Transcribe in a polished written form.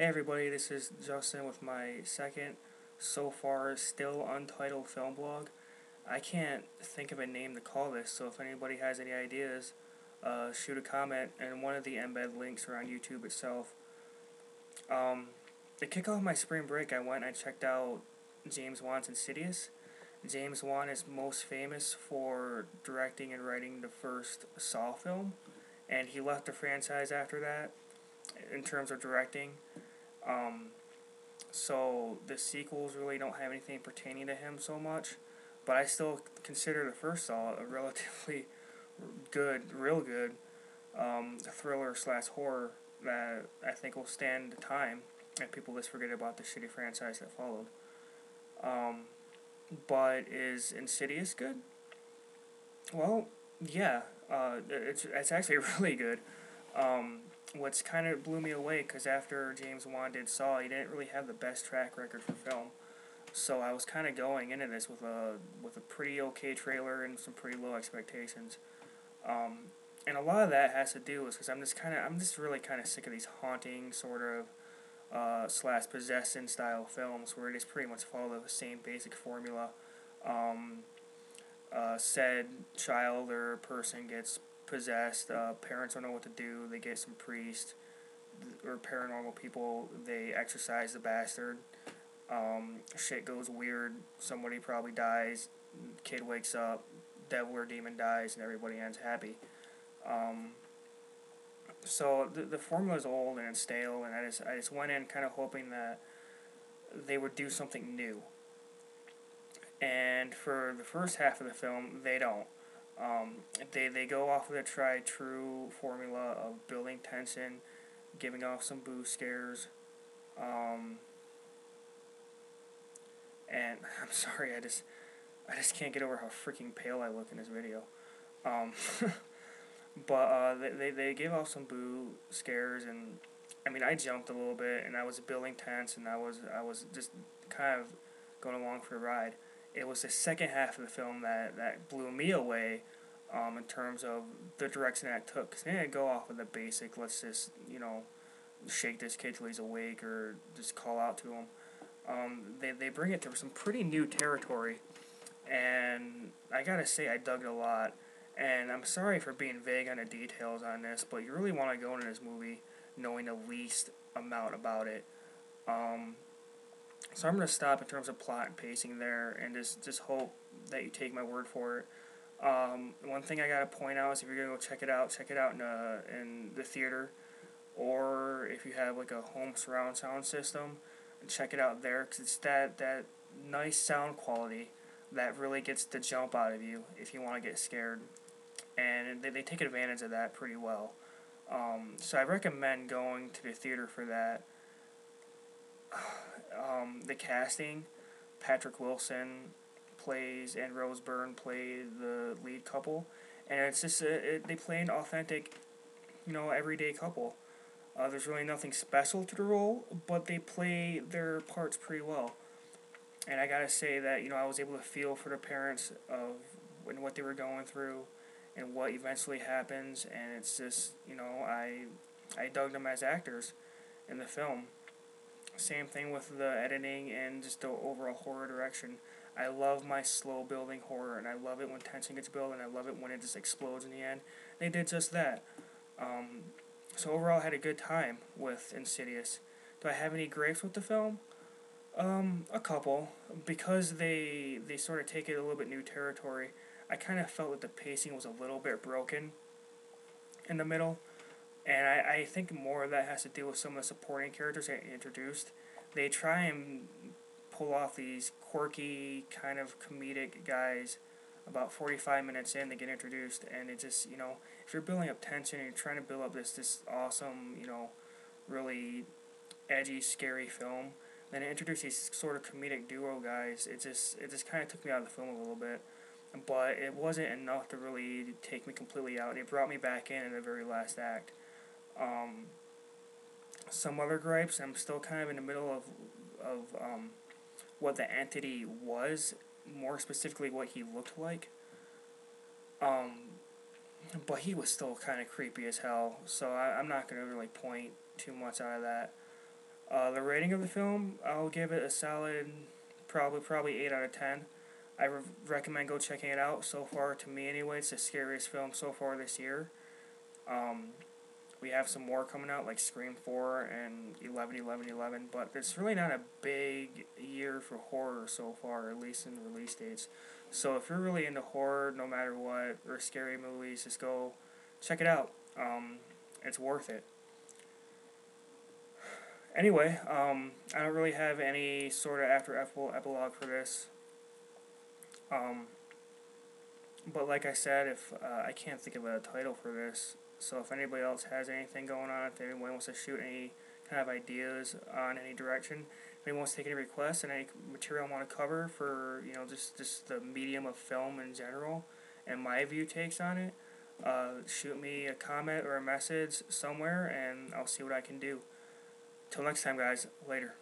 Hey everybody, this is Justin with my second, so far still untitled film blog. I can't think of a name to call this, so if anybody has any ideas, shoot a comment and one of the embed links are on YouTube itself. To kick off my spring break, I went and checked out James Wan's Insidious. James Wan is most famous for directing and writing the first Saw film, and he left the franchise after that in terms of directing. Um, so the sequels really don't have anything pertaining to him so much, but I still consider the first Saw a relatively real good thriller slash horror that I think will stand the time, and people just forget about the shitty franchise that followed. Um, but is Insidious good? Well, yeah, it's actually really good. What's kind of blew me away, because after James Wan did Saw, he didn't really have the best track record for film. So I was kind of going into this with a pretty okay trailer and some pretty low expectations. And a lot of that has to do with because I'm just really kind of sick of these haunting sort of slash possession style films where they just pretty much follow the same basic formula. Said child or person gets possessed. Parents don't know what to do. They get some priest or paranormal people. They exorcise the bastard. Shit goes weird. Somebody probably dies. Kid wakes up. Devil or demon dies, and everybody ends happy. So the formula is old and it's stale, and I just went in kind of hoping that they would do something new. And for the first half of the film, they don't. They go off of the tried true formula of building tension, giving off some boo scares, and I'm sorry, I just can't get over how freaking pale I look in this video. Um, but they gave off some boo scares, and I mean I jumped a little bit, and I was building tense, and I was just kind of going along for the ride. It was the second half of the film that blew me away, in terms of the direction that it took. Because they didn't go off of the basic, let's just, shake this kid till he's awake or just call out to him. They bring it to some pretty new territory, and I gotta say I dug it a lot. And I'm sorry for being vague on the details on this, but you really want to go into this movie knowing the least amount about it. So I'm going to stop in terms of plot and pacing there and just hope that you take my word for it. One thing I got to point out is if you're going to go check it out in the theater, or if you have like a home surround sound system, check it out there, because it's that nice sound quality that really gets the jump out of you if you want to get scared. And they take advantage of that pretty well. So I recommend going to the theater for that. The casting, Patrick Wilson plays and Rose Byrne play the lead couple, and it's just they play an authentic, everyday couple. There's really nothing special to the role, but they play their parts pretty well. And I gotta say that I was able to feel for the parents of and what they were going through, and what eventually happens, and it's just I dug them as actors in the film. Same thing with the editing and just the overall horror direction. I love my slow building horror, and I love it when tension gets built, and I love it when it just explodes in the end. They did just that. So overall, I had a good time with Insidious. Do I have any gripes with the film? A couple. Because they sort of take it a little bit new territory, I kind of felt that the pacing was a little bit broken in the middle. And I think more of that has to do with some of the supporting characters that introduced. They try and pull off these quirky, kind of comedic guys about 45 minutes in. They get introduced, and it just, if you're building up tension and you're trying to build up this awesome, really edgy, scary film, then it introduced these sort of comedic duo guys. It just kind of took me out of the film a little bit. But it wasn't enough to really take me completely out. It brought me back in the very last act. Some other gripes, I'm still kind of in the middle of what the entity was, more specifically what he looked like. But he was still kind of creepy as hell, so I'm not going to really point too much out of that. The rating of the film, I'll give it a solid, probably 8 out of 10. I recommend go checking it out. So far, to me anyway, it's the scariest film so far this year. Um, we have some more coming out, like Scream 4 and 11/11/11, but it's really not a big year for horror so far, at least in the release dates. So if you're really into horror, no matter what, or scary movies, just go check it out. It's worth it. Anyway, I don't really have any sort of after epilogue for this. Um, but like I said, if I can't think of a title for this, so if anybody else has anything going on, if anyone wants to shoot any kind of ideas on any direction, if anyone wants to take any requests and any material I want to cover for, just the medium of film in general and my view takes on it, shoot me a comment or a message somewhere and I'll see what I can do. Till next time, guys. Later.